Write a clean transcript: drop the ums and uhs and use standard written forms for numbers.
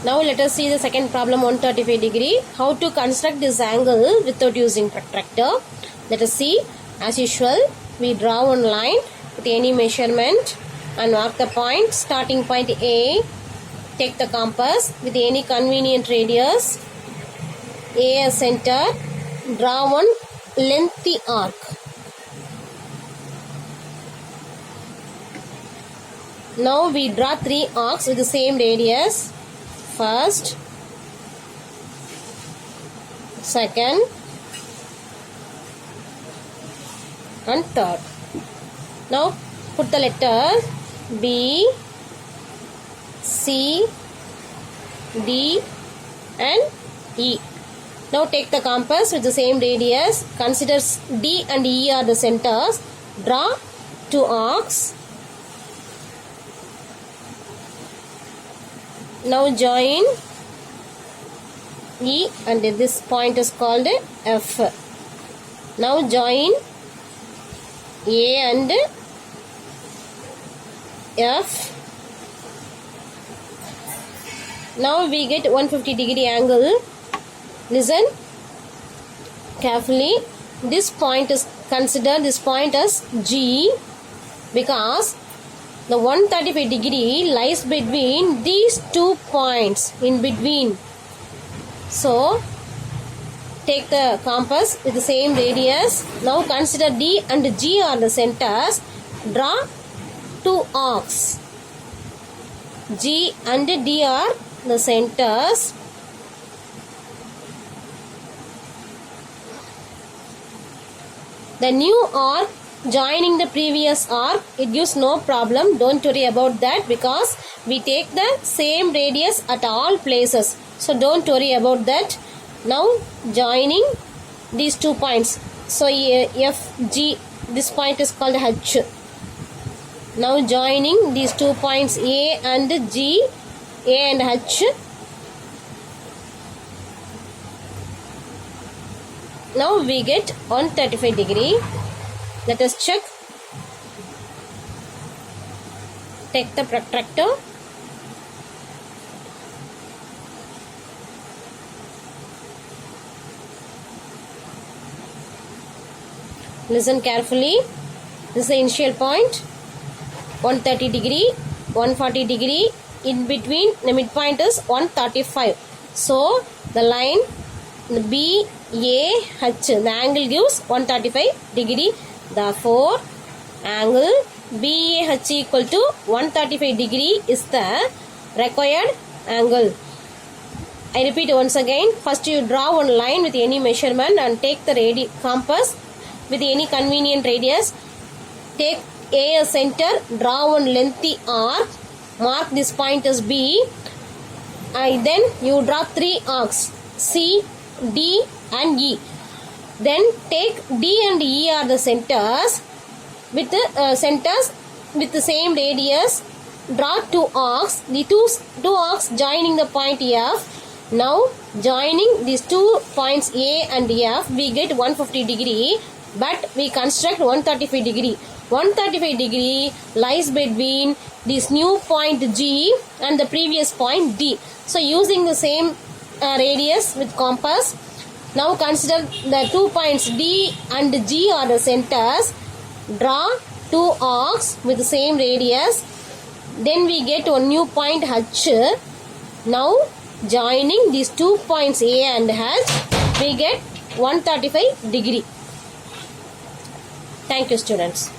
Now let us see the second problem, 135 degree. How to construct this angle without using protractor. Let us see. As usual, we draw one line with any measurement and mark the point. Starting point A. Take the compass with any convenient radius. A as center. Draw one lengthy arc. Now we draw 3 arcs with the same radius. First, second, and third. Now put the letters B, C, D and E. Now take the compass with the same radius. Consider D and E are the centers. Draw 2 arcs. Now join E and this point is called F. Now join A and F. Now we get 150 degree angle. Listen carefully. This point is consider this point as G because the 135 degree lies between these 2 points in between. So take the compass with the same radius. Now consider D and G are the centers. Draw 2 arcs. G and D are the centers. The new arc joining the previous arc, it gives no problem. Don't worry about that because we take the same radius at all places. So don't worry about that. Now joining these 2 points. So F, G, this point is called H. Now joining these 2 points A and G, A and H. Now we get 135 degree. Let us check. Take the protractor. Listen carefully. This is the initial point. 130 degree, 140 degree. In between, the midpoint is 135. So the line B, A, H, the angle gives 135 degree. Therefore, angle BAH equal to 135 degree is the required angle. I repeat once again. First you draw one line with any measurement and take the compass with any convenient radius. Take A as center. Draw one lengthy arc. Mark this point as B. Then you draw 3 arcs. C, D and E. Then take D and E are the centers with the same radius. Draw 2 arcs. The two arcs joining the point F. Now joining these 2 points A and F, we get 150 degree. But we construct 135 degree. 135 degree lies between this new point G and the previous point D. So using the same radius with compass. Now consider the 2 points D and G are the centers. Draw 2 arcs with the same radius. Then we get one new point H. Now joining these 2 points A and H, we get 135 degree. Thank you, students.